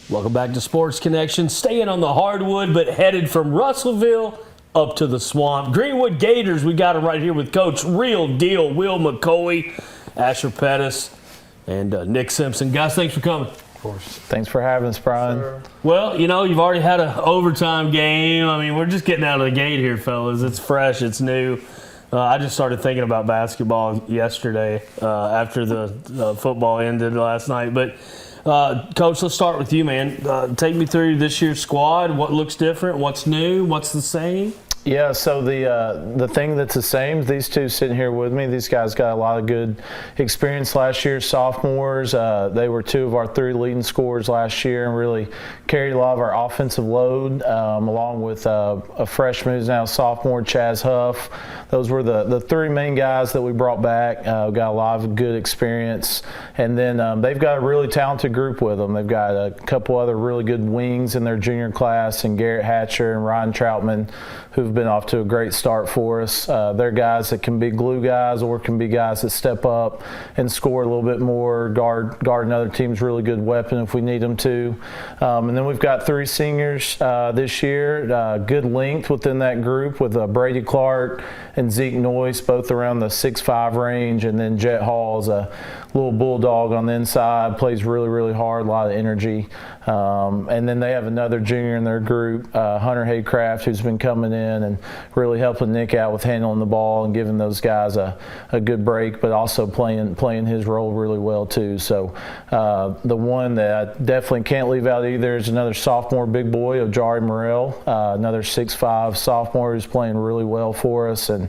Welcome back to Sports Connection. Staying on the hardwood, but headed from Russellville up to the swamp. Greenwood Gators, we got them right here with Coach Real Deal Will McCoy, Asher Pettus, and Nick Simpson. Guys, thanks for coming. Of course. Thanks for having us, Brian. Sure. Well, you know, you've already had an overtime game. I mean, we're just getting out of the gate here, fellas. It's fresh. It's new. I just started thinking about basketball yesterday after the football ended last night. But, Coach, let's start with you, man. Take me through this year's squad. What looks different? What's new? What's the same? Yeah, so the thing that's the same, these two sitting here with me, these guys got a lot of good experience last year, sophomores. They were two of our three leading scorers last year and really carried a lot of our offensive load, along with a freshman who's now a sophomore, Chaz Huff. Those were the three main guys that we brought back. Got a lot of good experience. And then they've got a really talented group with them. They've got a couple other really good wings in their junior class, and Garrett Hatcher and Ryan Troutman, who've been off to a great start for us. They're guys that can be glue guys or can be guys that step up and score a little bit more, guard another team's really good weapon if we need them to. And then we've got three seniors this year, good length within that group with Brady Clark and Zeke Noyce, both around the 6'5" range, and then Jet Hall's a little bulldog on the inside, plays really, really hard, a lot of energy. And then they have another junior in their group, Hunter Haycraft, who's been coming in and really helping Nick out with handling the ball and giving those guys a good break, but also playing his role really well too. So the one that I definitely can't leave out either is another sophomore big boy, Ojari Morrell, another 6'5" sophomore who's playing really well for us. And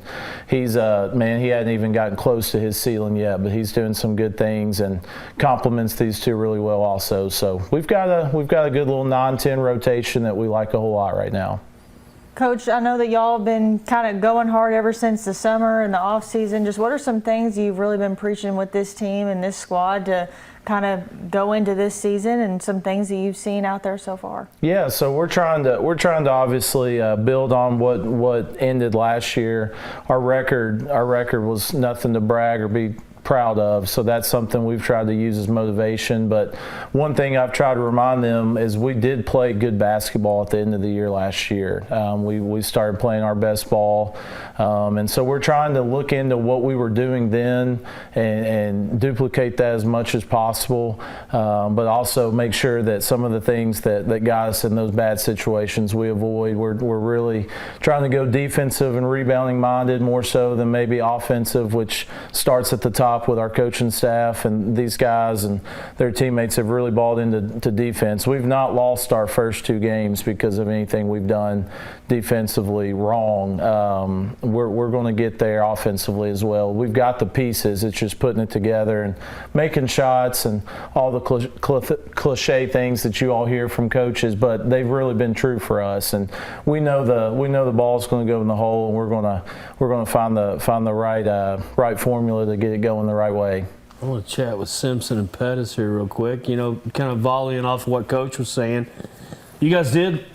he's man, he hadn't even gotten close to his ceiling yet, but he's doing some good things and complements these two really well also. So we've got a good little 9-10 rotation that we like a whole lot right now. Coach, I know that y'all have been kind of going hard ever since the summer and the off season. Just what are some things you've really been preaching with this team and this squad to kind of go into this season, and some things that you've seen out there so far? Yeah, so we're trying to obviously build on what ended last year. Our record was nothing to brag or be proud of, so that's something we've tried to use as motivation. But one thing I've tried to remind them is we did play good basketball at the end of the year last year. We started playing our best ball, and so we're trying to look into what we were doing then and duplicate that as much as possible, but also make sure that some of the things that got us in those bad situations we avoid. We're really trying to go defensive and rebounding minded more so than maybe offensive, which starts at the top with our coaching staff, and these guys and their teammates have really balled into defense. We've not lost our first two games because of anything we've done defensively wrong. We're going to get there offensively as well. We've got the pieces. It's just putting it together and making shots and all the cliche things that you all hear from coaches, but they've really been true for us. And we know the ball's going to go in the hole, and we're going to find the right formula to get it going the right way. I want to chat with Simpson and Pettus here real quick. You know, kind of volleying off of what Coach was saying. You guys did,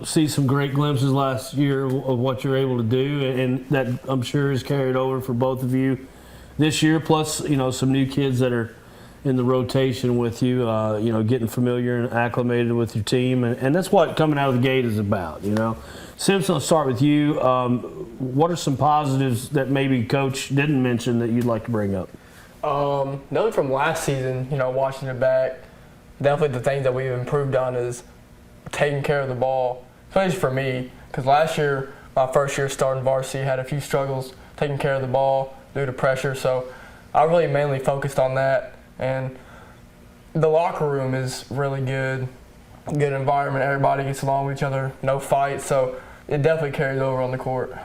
see some great glimpses last year of what you're able to do, and that I'm sure is carried over for both of you this year. Plus, some new kids that are in the rotation with you, getting familiar and acclimated with your team, and that's what coming out of the gate is about. Simpson, let's start with you. What are some positives that maybe Coach didn't mention that you'd like to bring up? Nothing from last season, watching it back, definitely the things that we've improved on is taking care of the ball, especially for me, because last year, my first year starting varsity, had a few struggles taking care of the ball due to pressure, so I really mainly focused on that. And the locker room is really good environment, everybody gets along with each other, no fights, so it definitely carries over on the court.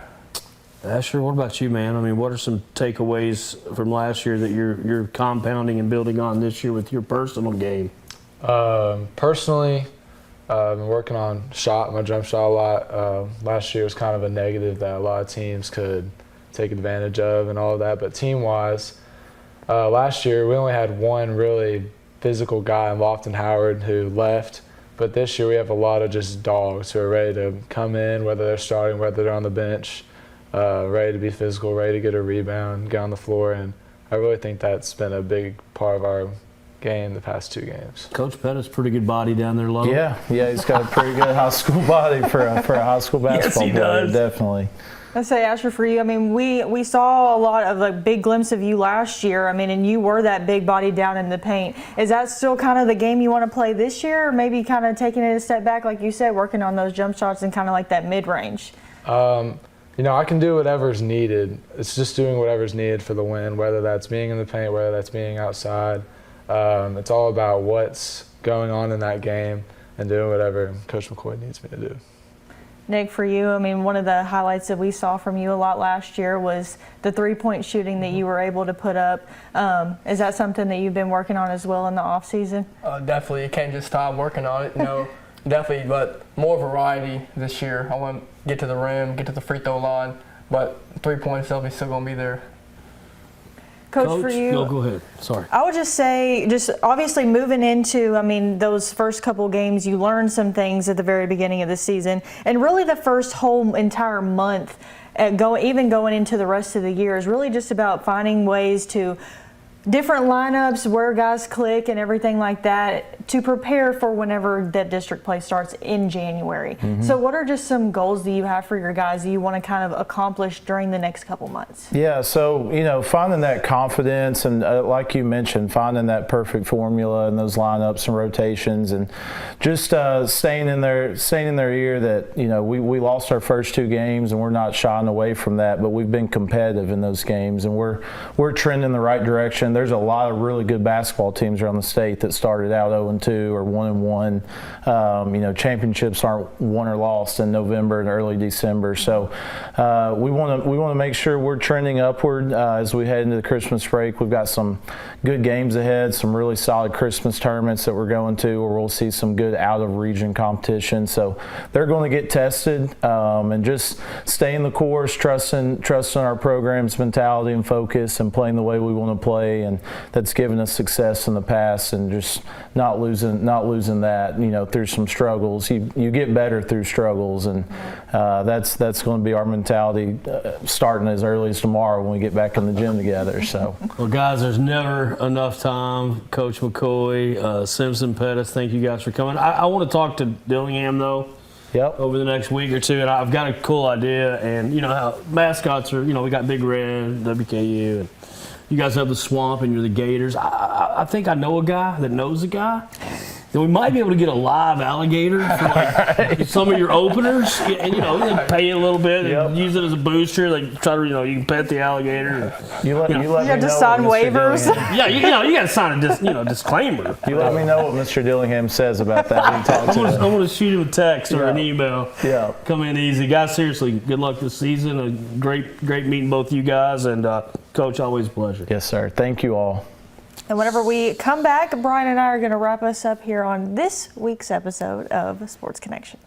Asher, what about you, man? I mean, what are some takeaways from last year that you're compounding and building on this year with your personal game? Personally, I've been working on my jump shot a lot. Last year was kind of a negative that a lot of teams could take advantage of and all of that. But team-wise, last year we only had one really physical guy in Lofton Howard who left. But this year we have a lot of just dogs who are ready to come in, whether they're starting, whether they're on the bench, ready to be physical, ready to get a rebound, get on the floor. And I really think that's been a big part of our game the past 2 games. Coach Pettus, pretty good body down there low. Yeah, he's got a pretty good high school body for a high school basketball he player, does. definitely. Let's say, Asher, for you, I mean, we saw a lot of like big glimpse of you last year. I mean, and you were that big body down in the paint. Is that still kind of the game you want to play this year, or maybe kind of taking it a step back, like you said, working on those jump shots and kind of like that mid-range? I can do whatever's needed. It's just doing whatever's needed for the win, whether that's being in the paint, whether that's being outside. It's all about what's going on in that game and doing whatever Coach McCoy needs me to do. Nick, for you, I mean, one of the highlights that we saw from you a lot last year was the three-point shooting that you were able to put up. Is that something that you've been working on as well in the off season? Definitely, you can't just stop working on it. Definitely, but more variety this year. I want to get to the rim, get to the free throw line, but 3 points definitely still gonna be there. Coach, for you, no, go ahead. Sorry. I would just say, just obviously moving into, I mean, those first couple games, you learned some things at the very beginning of the season, and really the first whole entire month, even going into the rest of the year, is really just about finding ways to different lineups, where guys click and everything like that, to prepare for whenever that district play starts in January. So what are just some goals that you have for your guys that you want to kind of accomplish during the next couple months? Yeah, so, finding that confidence and like you mentioned, finding that perfect formula and those lineups and rotations, and just staying in their ear that, we lost our first 2 games and we're not shying away from that, but we've been competitive in those games and we're trending the right direction. There's a lot of really good basketball teams around the state that started out 0-2 or 1-1. Championships aren't won or lost in November and early December. So we want to make sure we're trending upward as we head into the Christmas break. We've got some good games ahead, some really solid Christmas tournaments that we're going to, where we'll see some good out-of-region competition. So they're going to get tested, and just staying the course, trusting our program's mentality and focus, and playing the way we want to play, and that's given us success in the past, and just not losing that, through some struggles. You get better through struggles, and that's going to be our mentality starting as early as tomorrow when we get back in the gym together. So, well, guys, there's never enough time. Coach McCoy, Simpson, Pettus, thank you guys for coming. I want to talk to Dillingham, though. Yep. Over the next week or two, and I've got a cool idea. And how mascots are, we got Big Red, WKU, and you guys have the Swamp, and you're the Gators. I think I know a guy that knows a guy. And we might be able to get a live alligator for some of your openers, and they pay you a little bit and use it as a booster. Like try to, you can pet the alligator. You let me know. You have to sign waivers. Yeah, you got to sign a disclaimer. You let me know what Mr. Dillingham says about that when you talk to him. I'm going to shoot him a text or an email. Yeah. Come in easy, guys. Seriously, good luck this season. A great meeting both you guys, and Coach, always a pleasure. Yes, sir. Thank you all. And whenever we come back, Brian and I are going to wrap us up here on this week's episode of Sports Connection.